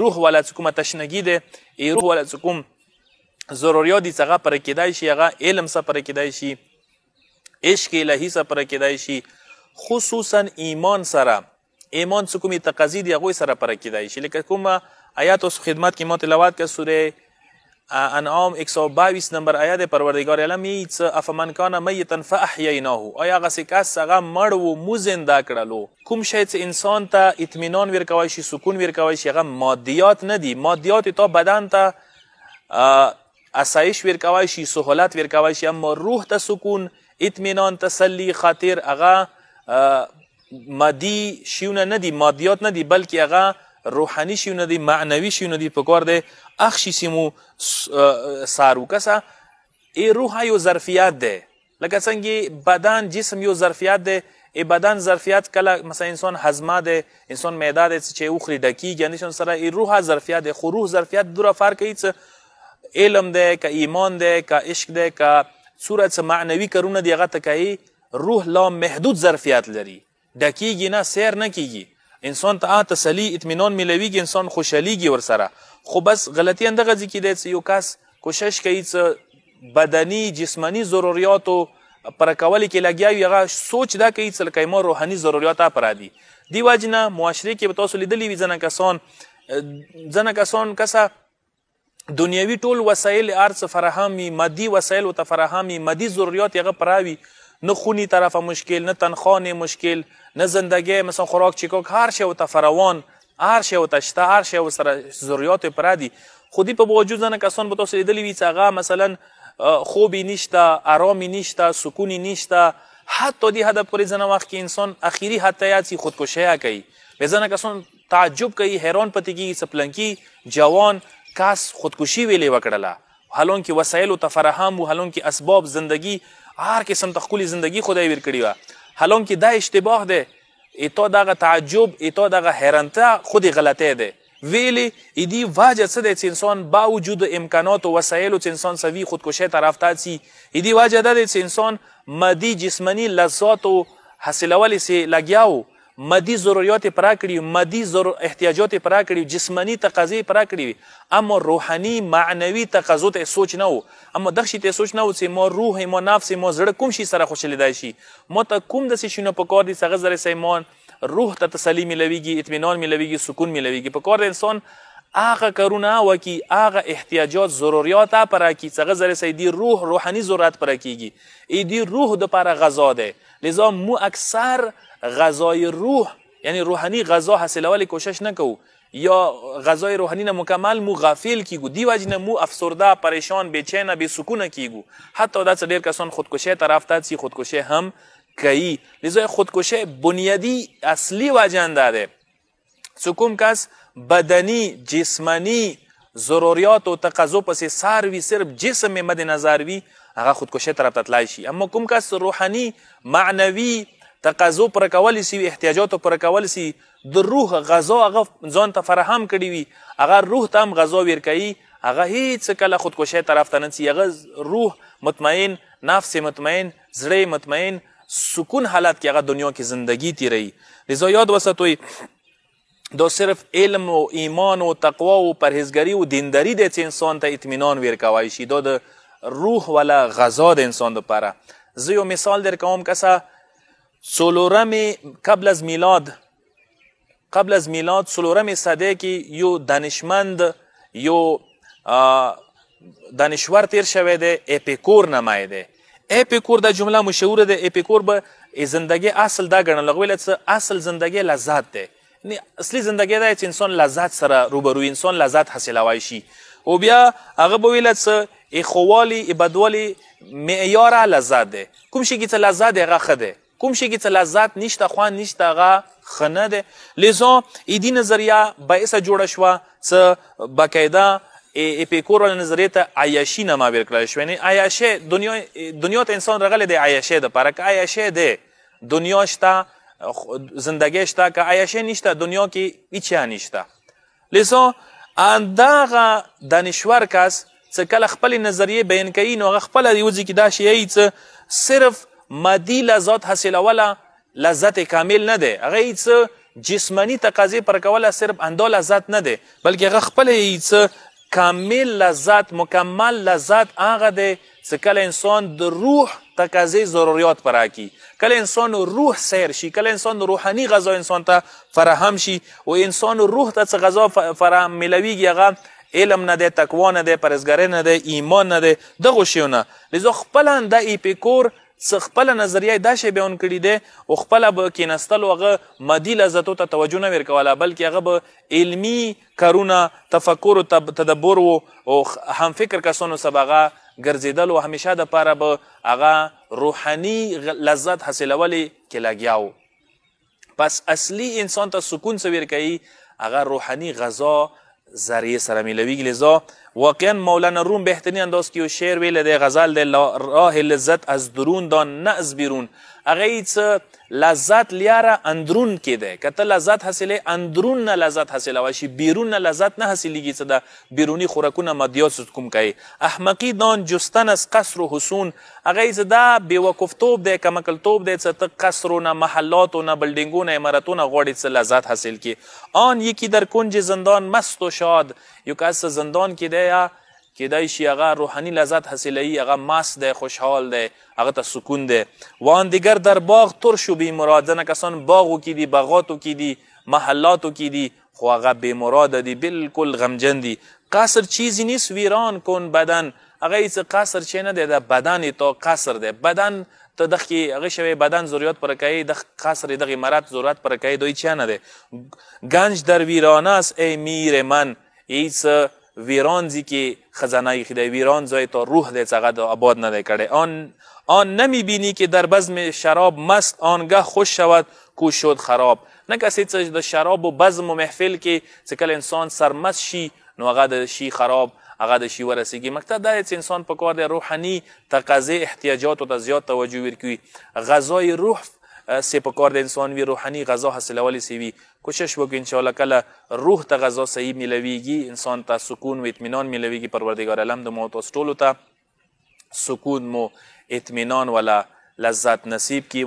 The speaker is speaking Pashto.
روح والا څه کومه تشنګي دی روح والا څه کوم ضروریات دي څه هغه پوره کیدای شي هغه علم څه پوره کیدای شي عشق الهي څه پوره کیدای شي خصوصا ایمان سره ایمان څه کومې تقاضي دي هغوی سره پوره کیدای شي لکه کومه آیات اوس خدمت کې ما تلاوت کړه سوره انعام 122 نمبر آیات پروردگار عالم یې څه افمن کان میتا فاحییناه آیا هغه کس هغه مړ و مو زنده کړلو کوم شی چې انسان ته اطمینان ورکوی شي سکون ورکوی شي هغه مادیات نه دي مادیات تا بدن ته اسایش ورکوی شي سهولت ورکوی شي اما روح ته سکون اطمینان تسلی خاطر هغه مادي شیونه نه دي مادیات نه دي بلکې هغه روحانی شیونه دي معنوي شیونه دي پکار دی اخشی سیمو سارو کسا ای روح یو ظرفیت ده لکه څنګه بدن جسم یو ظرفیت ده ای بدن ظرفیت کله مثلا انسان هضمه ده انسان معده ده چې اوخري ډکیږي نشون سره ای روح ظرفیت ده خو روح ظرفیت دوره فرق کوي چې علم ده که ایمان ده که عشق ده که صورت معنوي کارونه دی هغه ته کوي روح لا محدود ظرفیت لري ډکیږي نه سیر نه کیږي انسان ته تسلی اطمینان ملويږي انسان خوشحاليږي ورسره خو بس غلطی اندغه ځکه دی چې یو کس کوشش کوي چې بدني جسمانی ضرورتو پر کول کې لګیا وي هغه سوچ دا کوي چې لکه ما روحاني ضرورت پر دي دی واجنه معاشره کې به تاسو لیدلی وي ځنه کسان کسا دنیوي ټول وسایل ارڅ فراهمي مادي وسایل او تفراهمي مادي ضرورت هغه پراوي نه خونی طرفه مشکل نه تنخواه مشکل نه زندگی مثلا خوراک چیکاک هر شی او تفروان هر شی او تشته هر شی او سره ضرورت پردي خودی په وجود نه کسان به تاسو لیدلی وي چې هغه مثلا خوبی نشته آرامی نشته سکونی نشته حتی دی حد پورې ځنه وخت کې انسان اخیری حتی یاتی خودکشی کوي به ځنه کسان تعجب کوي حیران پتی کی سپلنکی جوان کس خودکشی ویلې وکړله حالون کې وسایل او تفرهم او حالون کې اسباب زندگی هر قسم تخکولی زندگی خدای ور کړی و حالون کې دا اشتباه ده ایتو دغه تعجب ایتو دغه حیرانته خودی غلطه ده ویلی ایدی واجه څه ده چې انسان با وجود امکانات او وسایل او انسان سوي خودکشی طرف ته سي ایدی واجه ده چې انسان مادي جسمانی لذات او حاصلول سي لګیاو مادي ضرورت پرا کړی مادي احتیاجات پرا کړی جسمانی تقاضې پرا کړی اما روحاني معنوي تقاضو ته سوچ نه و اما دغه شی ته سوچ نه و چې ما روح ما نفس ما زړه کوم شي سره خوشاله دی شي ما ته کوم د شي نه پکار دي څنګه زره سیمان روح ته تسلی ملويږي اطمینان ملويږي سکون ملويږي پکار انسان هغه کارونه وکي هغه احتیاجات ضرورت پرا کی څنګه زره سیدی روح روحاني ضرورت پرا کیږي ای دی روح د لپاره غذا ده لذا مو اکثر غذای روح یعنی روحانی غذا حاصلول کوشش نکو یا غذای روحانی نه مکمل مو غافل کیگو دی وجنه مو افسرده پریشان بیچینه بی سکونه کیگو حتی دا ډیر کسان خودکشی طرف ته سی خودکشی هم کوي لذا خودکشی بنیادی اصلی وجه ده کوم کس بدنی جسمانی ضرورت او تقاضا پس ساروی صرف جسم مد نظر وی هغه خودکشی طرف ته تلای شي اما کوم کس روحانی معنوي تقاضا پر کول سي احتیاجات پر کول سي د روح غذا هغه ځان ته فراهم کړی وي هغه روح ته هم غذا ورکوي هغه هیڅ کله خودکشی طرف ته نه سي هغه روح مطمئن نفس مطمئن زړه مطمئن سکون حالت کې هغه دنیا کې زندگی تیری لذا یاد وساتوي دو صرف علم و ایمان و تقوا و پرهیزګری و دینداری د انسان ته اطمینان ورکوي شي د روح ولا غذا د انسان لپاره زه یو مثال در کوم کسا سلورم قبل از میلاد سلورم صده کې یو دانشمند یو دانشور تیر شوی ده اپیکور نامه ده اپیکور دا جمله مشهوره ده اپیکور به زندگی اصل دا ګڼل غویل چې اصل زندگی لذت ده یعنی اصلي زندگی ده چې انسان لذت سره روبرو انسان لذت حاصلوي شي او بیا هغه به ویل چې اخوالی بدوالی معیار لذت ده کوم شي کې چې لذت ده هغه خده کوم شي کې چې لذت نشته خوان نشته هغه خنه ده لذا ایدی نظریه باعث جوړه شوه چې باقاعده اپیکور نظریه ته عیاشي نامه ورکړل شو یعنی عیاشي دنیا ته انسان رغلی دی عیاشي دپاره که عیاشي دی دنیا شته زندگی شته که عیاشي نشته دنیا کې هیڅ نشته لذا دغه دانشور کس چې کله خپل نظریه بیان کوي نو هغه خپله یو ځای کې دا شی چې صرف مادي لذات حاصلوله لذت کامل نه دی هغه هیڅ جسمانی تقاضې پر کوله صرف اندا لذت نه دی بلکې هغه خپله څه کامل لذت مکمل لذت هغه دی چې کله انسان د روح تقاضې ضروریات پوره کړي کله انسان روح سیر شي کله انسان روحاني غذا انسان ته فراهم شي و انسان روح ته څه غذا فراهم میلویږي هغه علم نه دی تقوا نه دی پرهیزګاري نه دی ایمان نه دی دغو شیونه لذا خپله د ایپیکور څه خپله نظریه دا شی بیان کړي دی او خپله به کینستلو هغه مادي لذتو ته توجه نه ورکوله بلکې هغه به علمي کارونه تفکر و تدبر او همفکر کسانو سره به هغه ګرځېدل او همیشه دپاره به هغه روحاني لذت حاصلولې کې لګیا و پس اصلي انسان ته سکون څه ورکوي هغه روحاني غذا ذریعه سره میلویږي لذا واقعا مولانا روم بهترین انداز کې یو شعر ویلی دی غزل دی راه لذت از درون دان نه از بیرون هغه څه لذت لیاره اندرون کې دی که ته لذت حاصلې اندرون نه لذت حاصلوی شي بیرون نه لذت نه حاصلیږي څه د بیروني خوراکونه مادیات کوم کوي احمقي دان جستن از قصر و حصون هغه څه دا بېوقفتوب دی کمکلتوب دی څه ته قصرونه محلاتونه بلډینګونه عمارتونه غواړي څه لذت حاصل کړي آن یکی در کنج زندان مست و شاد یو کس زندان کې دی یا کیدای شي هغه روحاني لذت حاصلوي هغه مست دی خوشحال دی هغه ته سکون دی وان دیگر در باغ ترش و بیمراد ځنه کسان باغو کې دي باغاتو کې دي محلاتو کې دي خو هغه بیمراده دي بالکل غمجن دي قصر چیزی نیست ویران کن بدن هغه څه قصر چی نه دی د بدن تا قصر دی بدن ته دغه هغه شوی بدن ضرورت پر کوي د قصر دغه مراد ضرورت پر کوي دوی چی نه دی گنج در ویرانه است ای میر من ایس ویران زی که خزانه خدای ویران زای تا روح دی څنګه آباد نه دی کړی آن نمی بینی که در بزم شراب مست آنگه خوش شود کو شد خراب نه کسی چې د شراب و بزم و محفل کې چې کله انسان سرمست شي نو هغه د شي خراب هغه د شي ورسیږي مقصد دا چې انسان په کار دی روحاني تقاضې احتیاجاتو ته زیات توجه ورکوي غذای روح سی په کار د انسان وی روحاني غذا حاصلولی سی وی کوشش وکړو انشاءالله کله روح ته غذا صحیح میلویږي انسان ته سکون و اطمینان میلویږي پروردگار عالم د مو تاسو ټولو ته سکون مو اطمینان ولا لذت نصیب کی